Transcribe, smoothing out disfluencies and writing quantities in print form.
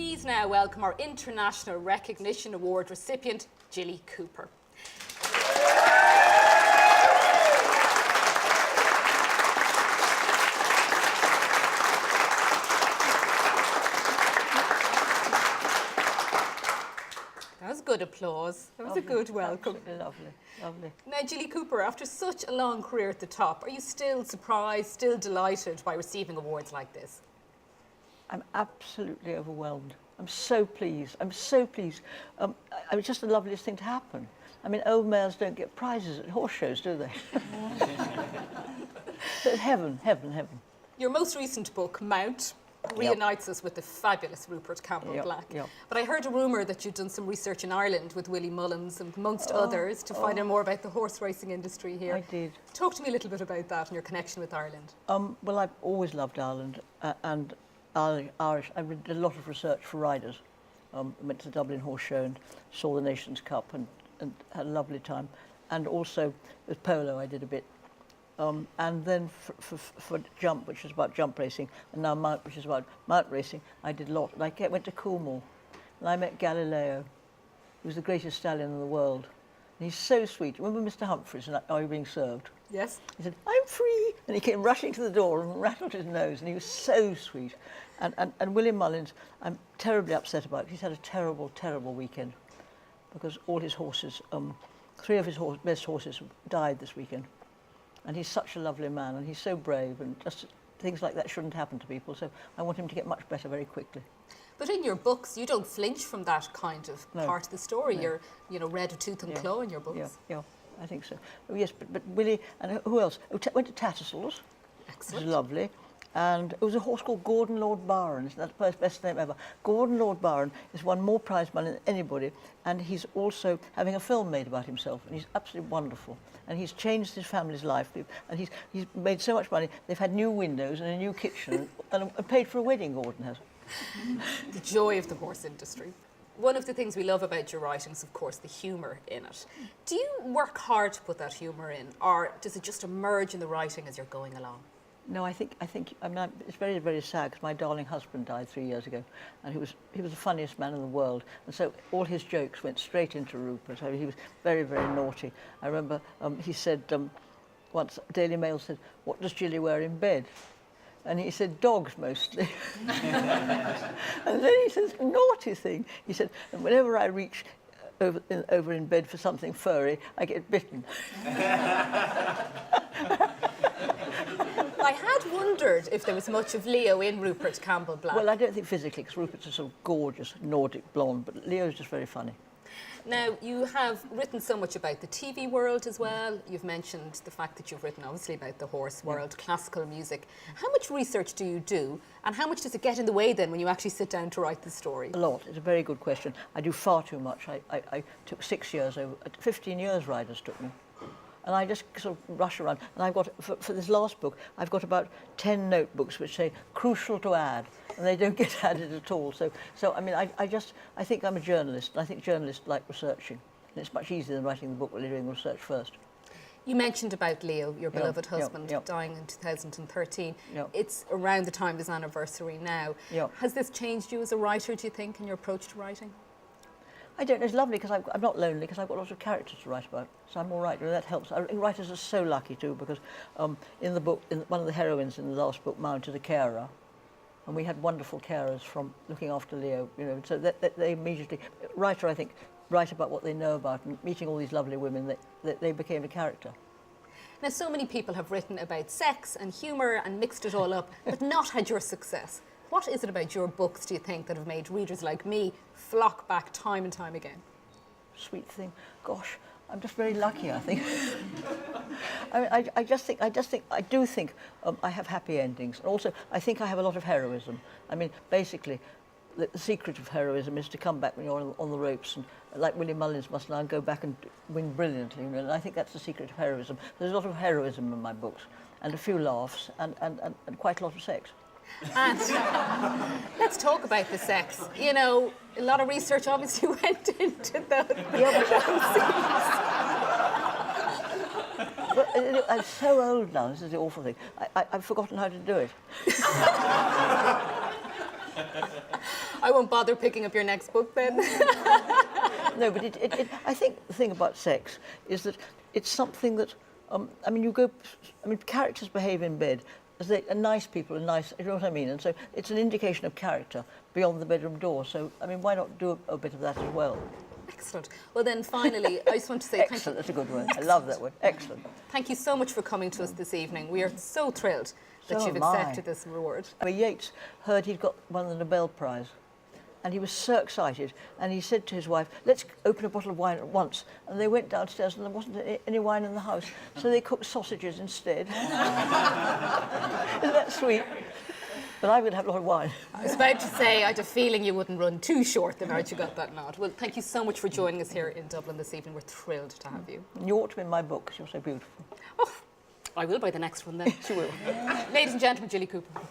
please now welcome our International Recognition Award recipient, Jilly Cooper. That was good applause. That was lovely. A good welcome. Absolutely lovely, lovely. Now, Jilly Cooper, after such a long career at the top, are you still surprised, still delighted by receiving awards like this? I'm absolutely overwhelmed. I'm so pleased. I'm so pleased. It's just the loveliest thing to happen. I mean, old males don't get prizes at horse shows, do they? So it's heaven, heaven, heaven. Your most recent book, Mount, reunites us with the fabulous Rupert Campbell-Black. But I heard a rumour that you'd done some research in Ireland with Willie Mullins and amongst others to find out more about the horse racing industry here. I did. Talk to me a little bit about that and your connection with Ireland. Well, I've always loved Ireland and Irish. I did a lot of research for riders. Went to the Dublin Horse Show and saw the Nations Cup and had a lovely time. And also with polo I did a bit. And then for jump, which is about jump racing, and now mount, which is about mount racing, I did a lot. And I went to Cornwall, and I met Galileo, who was the greatest stallion in the world. And he's so sweet. Remember Mr. Humphreys and Are You Being Served? Yes. He said, "I'm free," and he came rushing to the door and rattled his nose, and he was so sweet. And William Mullins, I'm terribly upset about. He's had a terrible, terrible weekend, because all his horses, 3 of his best horses died this weekend. And he's such a lovely man, and he's so brave, and just things like that shouldn't happen to people. So I want him to get much better very quickly. But in your books, you don't flinch from that kind of part of the story. No. You're, red of tooth and claw in your books. Yeah, I think so. Oh, yes, but Willie, and who else? Went to Tattersall's. Excellent. It was lovely. And it was a horse called Gordon Lord Byron. Isn't that the best name ever? Gordon Lord Byron has won more prize money than anybody, and he's also having a film made about himself, and he's absolutely wonderful. And he's changed his family's life, and he's made so much money. They've had new windows and a new kitchen, and paid for a wedding, Gordon has. The joy of the horse industry. One of the things we love about your writing is, of course, the humour in it. Do you work hard to put that humour in, or does it just emerge in the writing as you're going along? No, I think it's very, very sad, because my darling husband died 3 years ago, and he was the funniest man in the world, and so all his jokes went straight into Rupert. I mean, he was very, very naughty. I remember he said once, Daily Mail said, "What does Jilly wear in bed?" And he said, "Dogs mostly." And then he says, naughty thing. He said, "And whenever I reach over in bed for something furry, I get bitten." I had wondered if there was much of Leo in Rupert Campbell-Black. Well, I don't think physically, because Rupert's a sort of gorgeous Nordic blonde, but Leo's just very funny. Now, you have written so much about the TV world as well. You've mentioned the fact that you've written, obviously, about the horse world, classical music. How much research do you do, and how much does it get in the way then when you actually sit down to write the story? A lot. It's a very good question. I do far too much. I took 6 years, 15 years riders took me. And I just sort of rush around. And I've got, for this last book, I've got about 10 notebooks which say, crucial to add, and they don't get added at all. So I mean, I think I'm a journalist, and I think journalists like researching. And it's much easier than writing the book when you're doing research first. You mentioned about Leo, your beloved husband, dying in 2013. It's around the time of his anniversary now. Has this changed you as a writer, do you think, in your approach to writing? I don't know, it's lovely, because I'm not lonely, because I've got lots of characters to write about, so I'm all right, and that helps. I think writers are so lucky too, because in the book, one of the heroines in the last book, Mount, is a carer, and we had wonderful carers from looking after Leo, so that they immediately, writer, I think, write about what they know about, and meeting all these lovely women, they became a character. Now, so many people have written about sex and humour and mixed it all up, but not had your success. What is it about your books, do you think, that have made readers like me flock back time and time again? Sweet thing. Gosh, I'm just very lucky, I think. I do think I have happy endings. And also, I think I have a lot of heroism. I mean, basically, the secret of heroism is to come back when you're on the ropes, and like William Mullins must now go back and win brilliantly. And I think that's the secret of heroism. There's a lot of heroism in my books, and a few laughs, and quite a lot of sex. And let's talk about the sex. You know, a lot of research obviously went into those Well, I'm so old now, this is the awful thing. I've forgotten how to do it. I won't bother picking up your next book then. No, but I think the thing about sex is that it's something that, characters behave in bed as they are nice people and nice, you know what I mean? And so it's an indication of character beyond the bedroom door. So, why not do a bit of that as well? Excellent. Well then, finally, I just want to say thank you. Excellent, that's a good word. I love that word. Excellent. Thank you so much for coming to us this evening. We are so thrilled that So you've am I. accepted this reward. Yeats heard he'd got won the Nobel Prize, and he was so excited, and he said to his wife, let's open a bottle of wine at once. And they went downstairs and there wasn't any wine in the house, so they cooked sausages instead. Isn't that sweet? But I would have a lot of wine. I was about to say, I had a feeling you wouldn't run too short the night you got that nod. Well, thank you so much for joining us here in Dublin this evening. We're thrilled to have you. You ought to be in my book, because you're so beautiful. Oh, I will buy the next one then. You will. Ladies and gentlemen, Jilly Cooper.